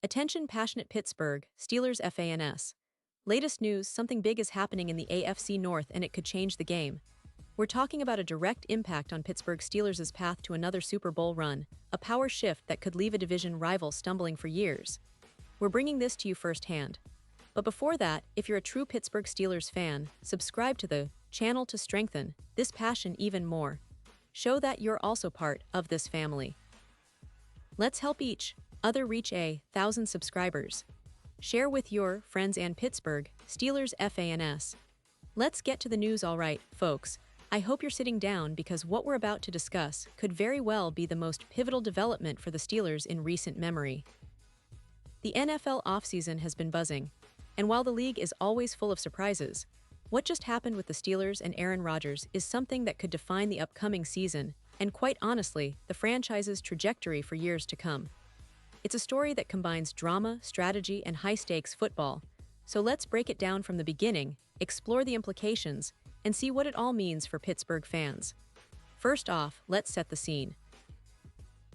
Attention passionate Pittsburgh Steelers fans. Latest news, something big is happening in the AFC North and it could change the game. We're talking about a direct impact on Pittsburgh Steelers' path to another Super Bowl run, a power shift that could leave a division rival stumbling for years. We're bringing this to you firsthand. But before that, if you're a true Pittsburgh Steelers fan, subscribe to the channel to strengthen this passion even more. Show that you're also part of this family. Let's help each other reach 1,000 subscribers. Share with your friends and Pittsburgh Steelers fans. Let's get to the news. Alright, folks, I hope you're sitting down because what we're about to discuss could very well be the most pivotal development for the Steelers in recent memory. The NFL offseason has been buzzing, and while the league is always full of surprises, what just happened with the Steelers and Aaron Rodgers is something that could define the upcoming season and, quite honestly, the franchise's trajectory for years to come. It's a story that combines drama, strategy, and high-stakes football. So let's break it down from the beginning, explore the implications, and see what it all means for Pittsburgh fans. First off, let's set the scene.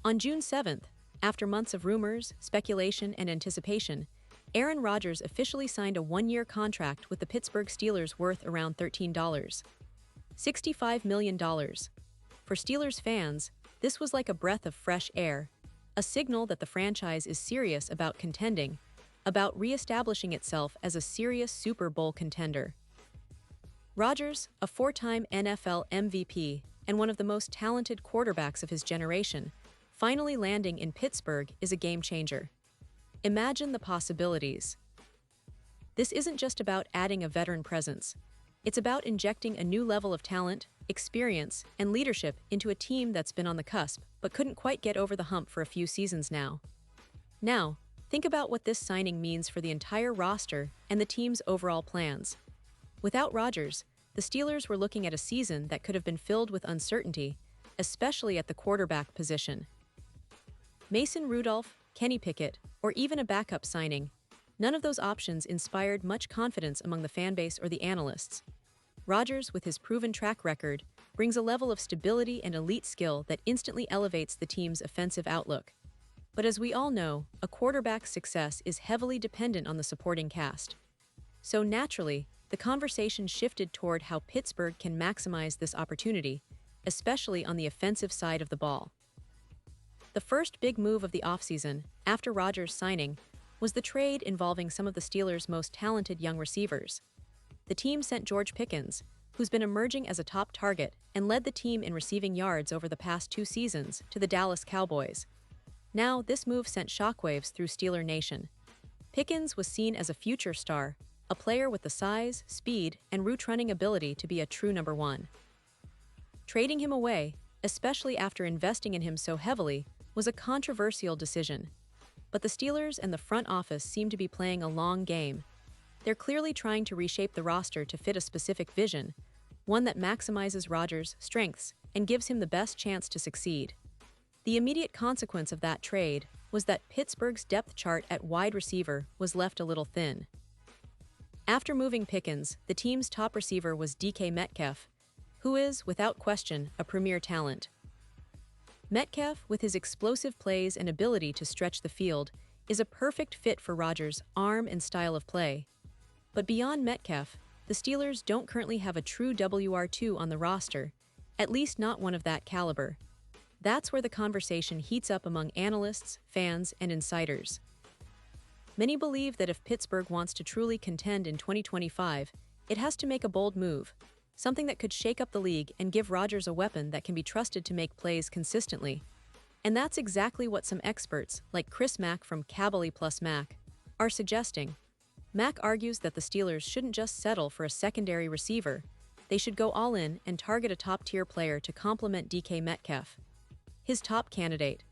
On June 7th, after months of rumors, speculation, and anticipation, Aaron Rodgers officially signed a one-year contract with the Pittsburgh Steelers worth around $65 million. For Steelers fans, this was like a breath of fresh air, a signal that the franchise is serious about contending, about re-establishing itself as a serious Super Bowl contender. Rodgers, a four-time NFL MVP and one of the most talented quarterbacks of his generation, finally landing in Pittsburgh is a game-changer. Imagine the possibilities. This isn't just about adding a veteran presence. It's about injecting a new level of talent, experience, and leadership into a team that's been on the cusp but couldn't quite get over the hump for a few seasons now. Now, think about what this signing means for the entire roster and the team's overall plans. Without Rodgers, the Steelers were looking at a season that could have been filled with uncertainty, especially at the quarterback position. Mason Rudolph, Kenny Pickett, or even a backup signing, none of those options inspired much confidence among the fanbase or the analysts. Rodgers, with his proven track record, brings a level of stability and elite skill that instantly elevates the team's offensive outlook. But as we all know, a quarterback's success is heavily dependent on the supporting cast. So naturally, the conversation shifted toward how Pittsburgh can maximize this opportunity, especially on the offensive side of the ball. The first big move of the offseason, after Rodgers' signing, was the trade involving some of the Steelers' most talented young receivers. The team sent George Pickens, who's been emerging as a top target and led the team in receiving yards over the past 2 seasons, to the Dallas Cowboys. Now, this move sent shockwaves through Steeler Nation. Pickens was seen as a future star, a player with the size, speed, and route-running ability to be a true number one. Trading him away, especially after investing in him so heavily, was a controversial decision. But the Steelers and the front office seem to be playing a long game. They're clearly trying to reshape the roster to fit a specific vision, one that maximizes Rodgers' strengths and gives him the best chance to succeed. The immediate consequence of that trade was that Pittsburgh's depth chart at wide receiver was left a little thin. After moving Pickens, the team's top receiver was DK Metcalf, who is, without question, a premier talent. Metcalf, with his explosive plays and ability to stretch the field, is a perfect fit for Rodgers' arm and style of play. But beyond Metcalf, the Steelers don't currently have a true WR2 on the roster, at least not one of that caliber. That's where the conversation heats up among analysts, fans, and insiders. Many believe that if Pittsburgh wants to truly contend in 2025, it has to make a bold move, something that could shake up the league and give Rodgers a weapon that can be trusted to make plays consistently. And that's exactly what some experts, like Chris Mack from Cabally plus Mac, are suggesting. Mack argues that the Steelers shouldn't just settle for a secondary receiver. They should go all in and target a top-tier player to complement DK Metcalf. His top candidate: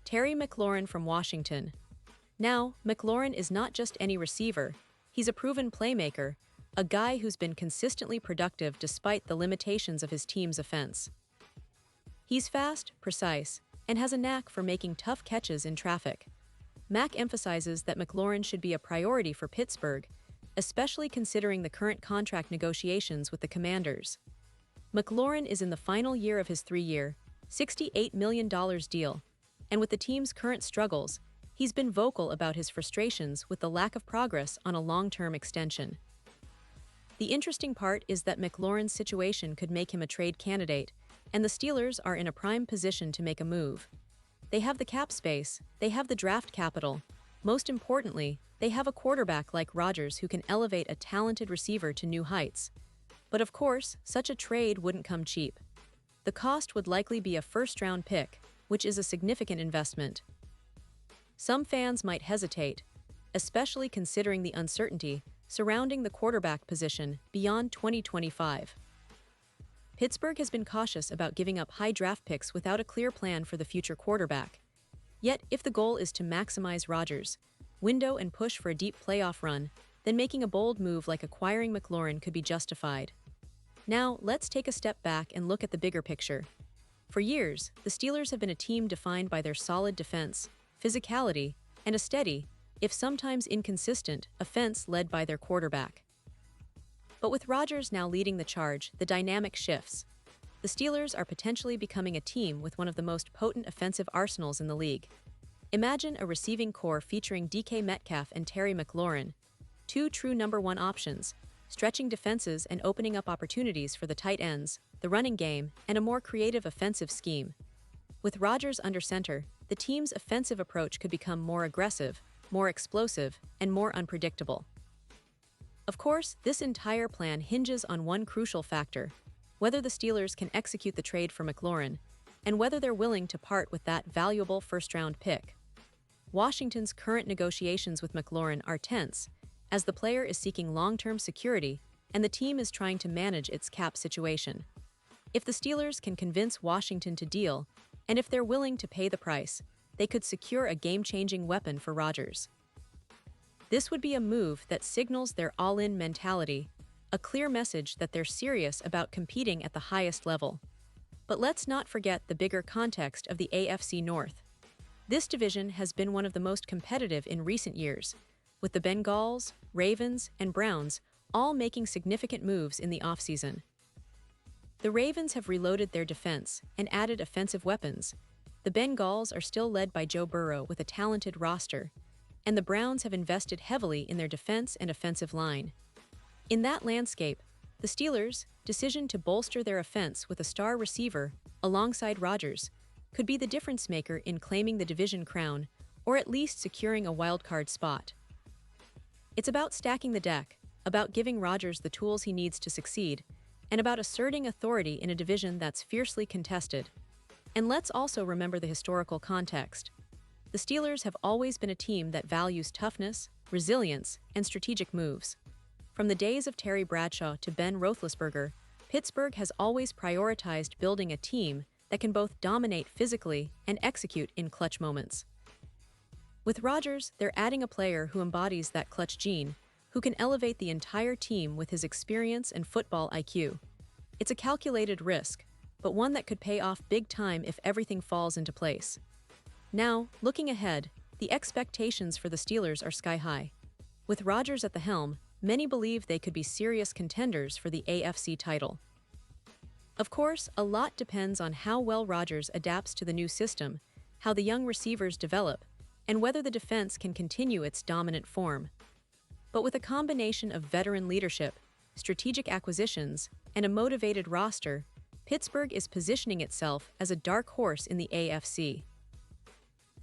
Terry Mclaurin from Washington. Now, Mclaurin is not just any receiver. He's a proven playmaker, a guy who's been consistently productive despite the limitations of his team's offense. He's fast, precise, and has a knack for making tough catches in traffic. Mack emphasizes that Mclaurin should be a priority for Pittsburgh, especially considering the current contract negotiations with the Commanders. Mclaurin is in the final year of his 3-year, $68 million deal, and with the team's current struggles, He's been vocal about his frustrations with the lack of progress on a long-term extension. The interesting part is that Mclaurin's situation could make him a trade candidate, and the Steelers are in a prime position to make a move. They have the cap space, they have the draft capital. Most importantly, they have a quarterback like Rodgers who can elevate a talented receiver to new heights. But of course, such a trade wouldn't come cheap. The cost would likely be a first-round pick, which is a significant investment. Some fans might hesitate, especially considering the uncertainty surrounding the quarterback position beyond 2025. Pittsburgh has been cautious about giving up high draft picks without a clear plan for the future quarterback. Yet, if the goal is to maximize Rodgers' window and push for a deep playoff run, then making a bold move like acquiring Mclaurin could be justified. Now, let's take a step back and look at the bigger picture. For years, the Steelers have been a team defined by their solid defense, physicality, and a steady, if sometimes inconsistent, offense led by their quarterback. But with Rodgers now leading the charge, the dynamic shifts. The Steelers are potentially becoming a team with one of the most potent offensive arsenals in the league. Imagine a receiving core featuring DK Metcalf and Terry McLaurin, two true number one options, stretching defenses and opening up opportunities for the tight ends, the running game, and a more creative offensive scheme. With Rodgers under center, the team's offensive approach could become more aggressive, more explosive, and more unpredictable. Of course, this entire plan hinges on one crucial factor: whether the Steelers can execute the trade for McLaurin, and whether they're willing to part with that valuable first-round pick. Washington's current negotiations with McLaurin are tense, as the player is seeking long-term security and the team is trying to manage its cap situation. If the Steelers can convince Washington to deal, and if they're willing to pay the price, they could secure a game-changing weapon for Rodgers. This would be a move that signals their all-in mentality, a clear message that they're serious about competing at the highest level. But let's not forget the bigger context of the AFC North. This division has been one of the most competitive in recent years, with the Bengals, Ravens, and Browns all making significant moves in the offseason. The Ravens have reloaded their defense and added offensive weapons. The Bengals are still led by Joe Burrow with a talented roster, and the Browns have invested heavily in their defense and offensive line. In that landscape, the Steelers' decision to bolster their offense with a star receiver alongside Rodgers could be the difference-maker in claiming the division crown, or at least securing a wildcard spot. It's about stacking the deck, about giving Rodgers the tools he needs to succeed, and about asserting authority in a division that's fiercely contested. And let's also remember the historical context. The Steelers have always been a team that values toughness, resilience, and strategic moves. From the days of Terry Bradshaw to Ben Roethlisberger, Pittsburgh has always prioritized building a team that can both dominate physically and execute in clutch moments. With Rodgers, they're adding a player who embodies that clutch gene, who can elevate the entire team with his experience and football IQ. It's a calculated risk, but one that could pay off big time if everything falls into place. Now, looking ahead, the expectations for the Steelers are sky high. With Rodgers at the helm, many believe they could be serious contenders for the AFC title. Of course, a lot depends on how well Rodgers adapts to the new system, how the young receivers develop, and whether the defense can continue its dominant form. But with a combination of veteran leadership, strategic acquisitions, and a motivated roster, Pittsburgh is positioning itself as a dark horse in the AFC.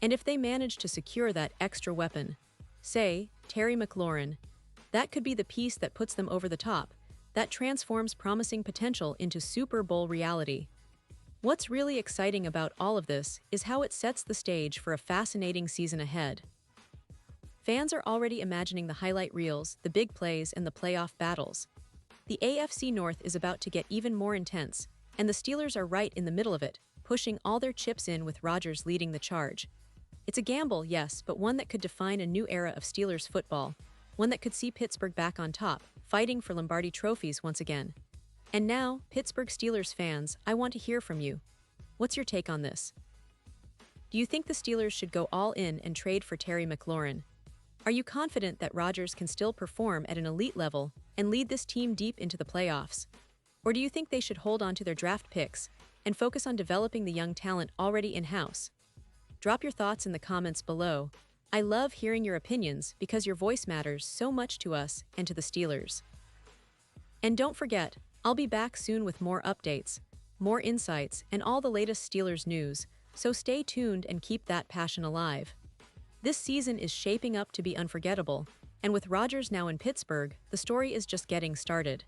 And if they manage to secure that extra weapon, say, Terry McLaurin, that could be the piece that puts them over the top, that transforms promising potential into Super Bowl reality. What's really exciting about all of this is how it sets the stage for a fascinating season ahead. Fans are already imagining the highlight reels, the big plays, and the playoff battles. The AFC North is about to get even more intense, and the Steelers are right in the middle of it, pushing all their chips in with Rodgers leading the charge. It's a gamble, yes, but one that could define a new era of Steelers football, one that could see Pittsburgh back on top, fighting for Lombardi trophies once again. And now, Pittsburgh Steelers fans, I want to hear from you. What's your take on this? Do you think the Steelers should go all in and trade for Terry McLaurin? Are you confident that Rodgers can still perform at an elite level and lead this team deep into the playoffs? Or do you think they should hold on to their draft picks and focus on developing the young talent already in-house? Drop your thoughts in the comments below. I love hearing your opinions because your voice matters so much to us and to the Steelers. And don't forget, I'll be back soon with more updates, more insights, and all the latest Steelers news, so stay tuned and keep that passion alive. This season is shaping up to be unforgettable, and with Rodgers now in Pittsburgh, the story is just getting started.